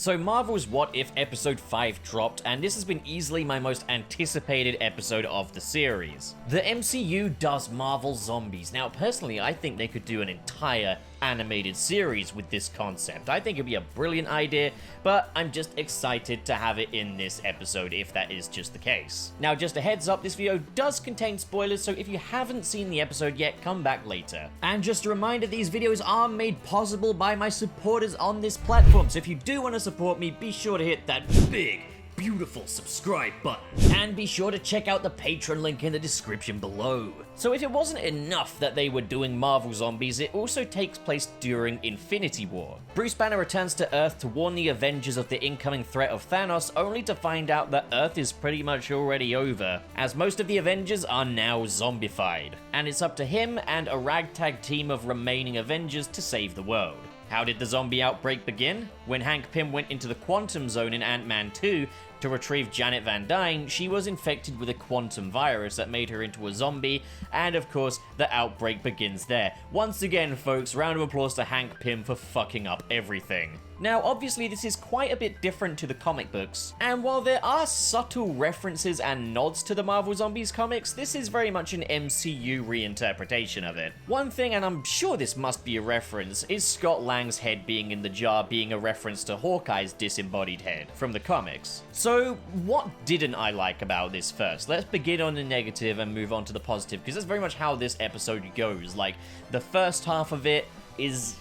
So Marvel's What If Episode 5 dropped, and this has been easily my most anticipated episode of the series. The MCU does Marvel zombies. Now personally, I think they could do an entire animated series with this concept. I think it'd be a brilliant idea, but I'm just excited to have it in this episode if that is just the case. Now just a heads up, this video does contain spoilers, so if you haven't seen the episode yet, come back later. And just a reminder, these videos are made possible by my supporters on this platform, so if you do want to support me, be sure to hit that big, beautiful subscribe button. And be sure to check out the Patreon link in the description below. So if it wasn't enough that they were doing Marvel zombies, it also takes place during Infinity War. Bruce Banner returns to Earth to warn the Avengers of the incoming threat of Thanos, only to find out that Earth is pretty much already over, as most of the Avengers are now zombified. And it's up to him and a ragtag team of remaining Avengers to save the world. How did the zombie outbreak begin? When Hank Pym went into the Quantum Zone in Ant-Man 2 to retrieve Janet Van Dyne, she was infected with a quantum virus that made her into a zombie, and of course, the outbreak begins there. Once again, folks, round of applause to Hank Pym for fucking up everything. Now, obviously, this is quite a bit different to the comic books, and while there are subtle references and nods to the Marvel Zombies comics, this is very much an MCU reinterpretation of it. One thing, and I'm sure this must be a reference, is Scott Lang's head being in the jar being a reference to Hawkeye's disembodied head from the comics. So, what didn't I like about this first? Let's begin on the negative and move on to the positive, because that's very much how this episode goes. Like, the first half of it is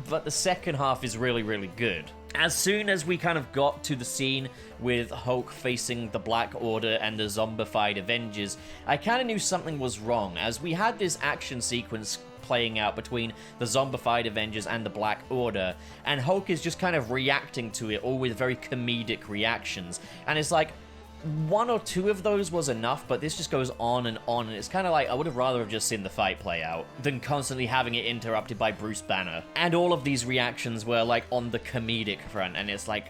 but the second half is really, really good. As soon as we kind of got to the scene with Hulk facing the Black Order and the zombified Avengers, I kind of knew something was wrong, as we had this action sequence playing out between the zombified Avengers and the Black Order, and Hulk is just kind of reacting to it, all with very comedic reactions, and it's like, one or two of those was enough, but this just goes on, and it's kind of like, I would have rather have just seen the fight play out than constantly having it interrupted by Bruce Banner. And all of these reactions were like on the comedic front, and it's like,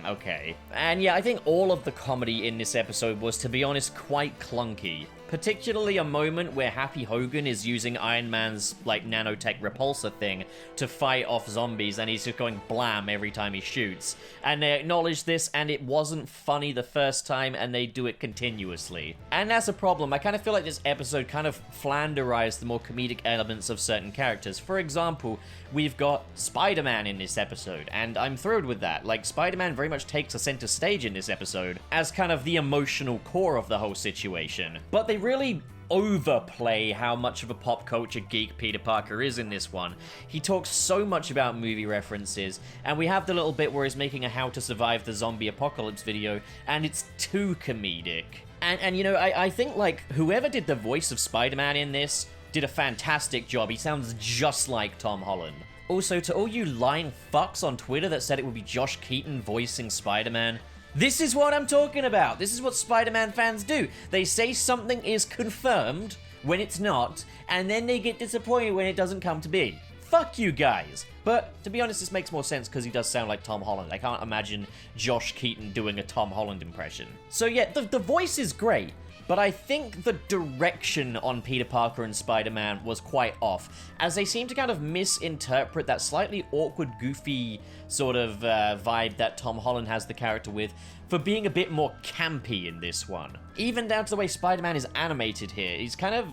okay. And yeah, I think all of the comedy in this episode was, to be honest, quite clunky. Particularly a moment where Happy Hogan is using Iron Man's, like, nanotech repulsor thing to fight off zombies, and he's just going blam every time he shoots. And they acknowledge this, and it wasn't funny the first time, and they do it continuously. And that's a problem. I kind of feel like this episode kind of flanderized the more comedic elements of certain characters. For example, we've got Spider-Man in this episode, and I'm thrilled with that. Like, Spider-Man very much takes a center stage in this episode as kind of the emotional core of the whole situation. But they really overplay how much of a pop culture geek Peter Parker is in this one. He talks so much about movie references, and we have the little bit where he's making a How to Survive the Zombie Apocalypse video, and it's too comedic. And you know, I think, like, whoever did the voice of Spider-Man in this did a fantastic job. He sounds just like Tom Holland. Also, to all you lying fucks on Twitter that said it would be Josh Keaton voicing Spider-Man, this is what I'm talking about. This is what Spider-Man fans do. They say something is confirmed when it's not, and then they get disappointed when it doesn't come to be. Fuck you guys. But to be honest, this makes more sense because he does sound like Tom Holland. I can't imagine Josh Keaton doing a Tom Holland impression. So yeah, the voice is great, but I think the direction on Peter Parker and Spider-Man was quite off, as they seem to kind of misinterpret that slightly awkward, goofy sort of vibe that Tom Holland has the character with for being a bit more campy in this one. Even down to the way Spider-Man is animated here. He's kind of...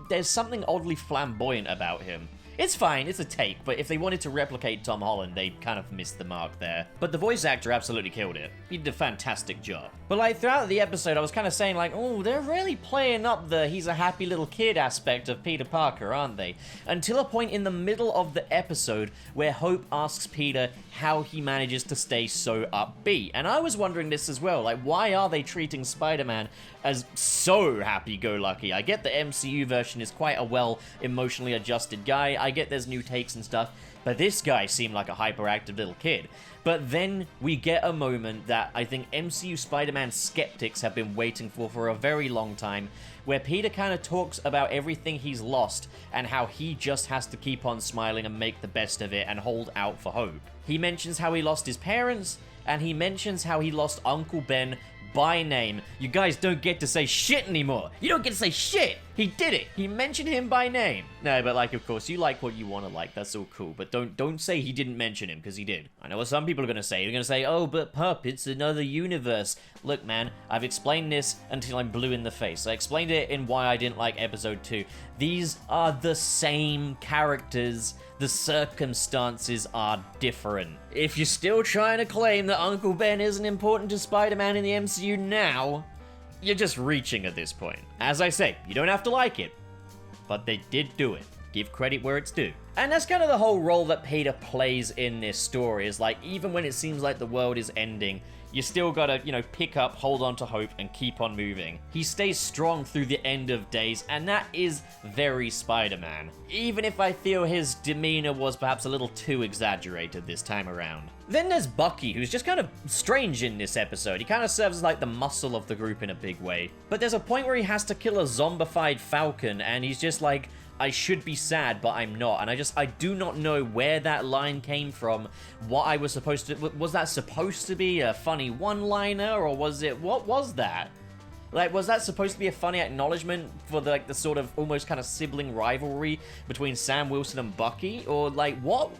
there's something oddly flamboyant about him. It's fine, it's a take, but if they wanted to replicate Tom Holland, they kind of missed the mark there. But the voice actor absolutely killed it. He did a fantastic job. But like, throughout the episode, I was kind of saying like, oh, they're really playing up the he's a happy little kid aspect of Peter Parker, aren't they? Until a point in the middle of the episode where Hope asks Peter how he manages to stay so upbeat. And I was wondering this as well, like, why are they treating Spider-Man as so happy-go-lucky? I get the MCU version is quite a well emotionally adjusted guy. I get there's new takes and stuff, but this guy seemed like a hyperactive little kid. But then we get a moment that I think MCU Spider-Man skeptics have been waiting for a very long time, where Peter kind of talks about everything he's lost and how he just has to keep on smiling and make the best of it and hold out for hope. He mentions how he lost his parents, and he mentions how he lost Uncle Ben by name. You guys don't get to say shit anymore. You don't get to say shit. He did it! He mentioned him by name! No, but like, of course, you like what you want to like, that's all cool, but don't say he didn't mention him, because he did. I know what some people are gonna say. They're gonna say, oh, but Pup, it's another universe. Look, man, I've explained this until I'm blue in the face. I explained it in why I didn't like episode 2. These are the same characters. The circumstances are different. If you're still trying to claim that Uncle Ben isn't important to Spider-Man in the MCU now, you're just reaching at this point. As I say, you don't have to like it, but they did do it. Give credit where it's due. And that's kind of the whole role that Peter plays in this story, is like, even when it seems like the world is ending, you still gotta, you know, pick up, hold on to hope, and keep on moving. He stays strong through the end of days, and that is very Spider-Man. Even if I feel his demeanor was perhaps a little too exaggerated this time around. Then there's Bucky, who's just kind of strange in this episode. He kind of serves as like the muscle of the group in a big way. But there's a point where he has to kill a zombified Falcon, and he's just like, I should be sad, but I'm not. And I do not know where that line came from, what I was supposed to... Was that supposed to be a funny one-liner, or was it... What was that? Like, was that supposed to be a funny acknowledgement for the, like, the sort of almost kind of sibling rivalry between Sam Wilson and Bucky? Or, like, what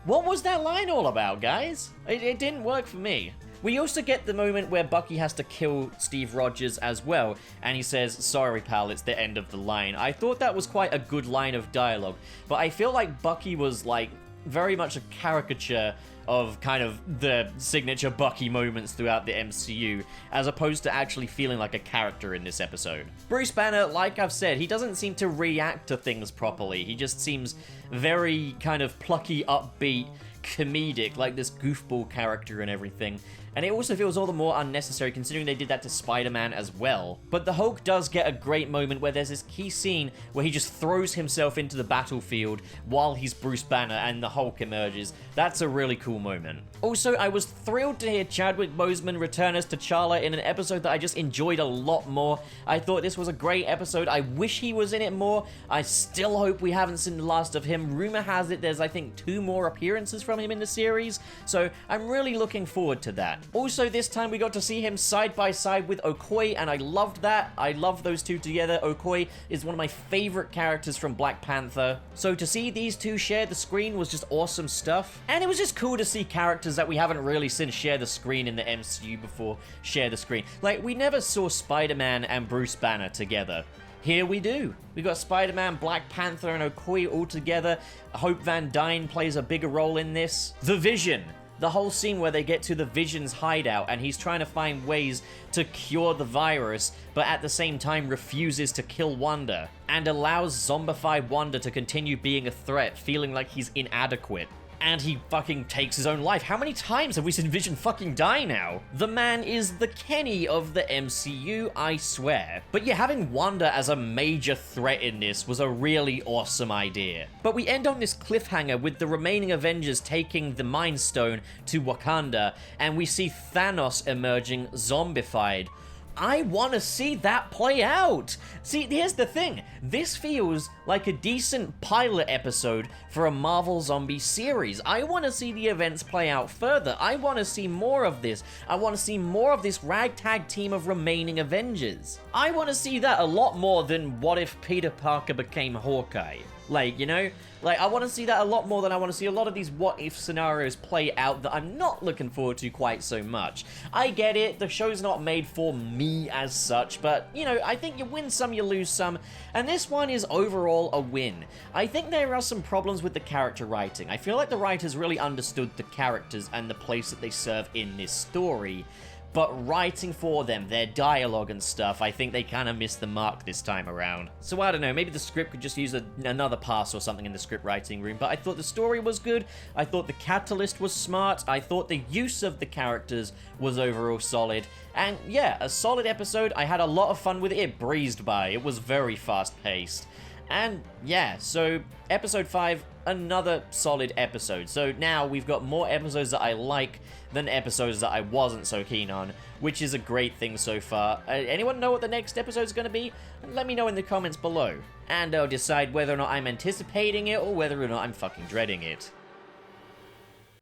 was that line all about, guys? It didn't work for me. We also get the moment where Bucky has to kill Steve Rogers as well, and he says, sorry pal, it's the end of the line. I thought that was quite a good line of dialogue, but I feel like Bucky was, like, very much a caricature of kind of the signature Bucky moments throughout the MCU, as opposed to actually feeling like a character in this episode. Bruce Banner, like I've said, he doesn't seem to react to things properly. He just seems very kind of plucky, upbeat, comedic, like this goofball character and everything. And it also feels all the more unnecessary considering they did that to Spider-Man as well. But the Hulk does get a great moment where there's this key scene where he just throws himself into the battlefield while he's Bruce Banner and the Hulk emerges. That's a really cool moment. Also, I was thrilled to hear Chadwick Boseman return as T'Challa in an episode that I just enjoyed a lot more. I thought this was a great episode. I wish he was in it more. I still hope we haven't seen the last of him. Rumor has it there's, I think, 2 more appearances from him in the series, so I'm really looking forward to that. Also, this time we got to see him side by side with Okoye, and I loved that. I love those two together. Okoye is one of my favorite characters from Black Panther. So to see these two share the screen was just awesome stuff. And it was just cool to see characters that we haven't really seen share the screen in the MCU before share the screen. Like, we never saw Spider-Man and Bruce Banner together. Here we do. We got Spider-Man, Black Panther, and Okoye all together. Hope Van Dyne plays a bigger role in this. The Vision. The whole scene where they get to the Vision's hideout and he's trying to find ways to cure the virus, but at the same time refuses to kill Wanda, and allows zombified Wanda to continue being a threat, feeling like he's inadequate. And he fucking takes his own life. How many times have we seen Vision fucking die now? The man is the Kenny of the MCU, I swear. But yeah, having Wanda as a major threat in this was a really awesome idea. But we end on this cliffhanger with the remaining Avengers taking the Mind Stone to Wakanda, and we see Thanos emerging zombified. I want to see that play out. See, here's the thing. This feels like a decent pilot episode for a Marvel zombie series. I want to see the events play out further. I want to see more of this. I want to see more of this ragtag team of remaining Avengers. I want to see that a lot more than what if Peter Parker became Hawkeye. Like, you know? Like, I want to see that a lot more than I want to see a lot of these what-if scenarios play out that I'm not looking forward to quite so much. I get it, the show's not made for me as such, but, you know, I think you win some, you lose some, and this one is overall a win. I think there are some problems with the character writing. I feel like the writers really understood the characters and the place that they serve in this story, but writing for them, their dialogue and stuff, I think they kind of missed the mark this time around. So I don't know, maybe the script could just use another pass or something in the script writing room, but I thought the story was good, I thought the catalyst was smart, I thought the use of the characters was overall solid, and yeah, a solid episode. I had a lot of fun with it. It breezed by. It was very fast-paced. And yeah, so episode 5, another solid episode. So now we've got more episodes that I like than episodes that I wasn't so keen on, which is a great thing so far. Anyone know what the next episode is going to be? Let me know in the comments below, and I'll decide whether or not I'm anticipating it or whether or not I'm fucking dreading it.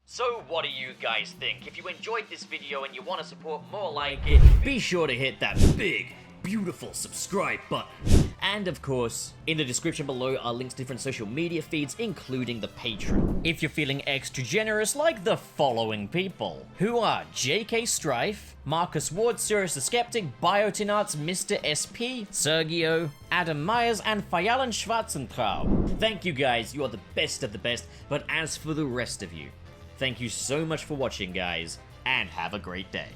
So what do you guys think? If you enjoyed this video and you want to support more like it, be sure to hit that big beautiful subscribe button. And of course, in the description below are links to different social media feeds, including the Patreon. If you're feeling extra generous, like the following people, who are JK Strife, Marcus Ward, Sirius the Skeptic, Biotin Arts, Mr. SP, Sergio, Adam Myers, and Fayalan Schwarzentraub. Thank you guys, you are the best of the best, but as for the rest of you, thank you so much for watching, guys, and have a great day.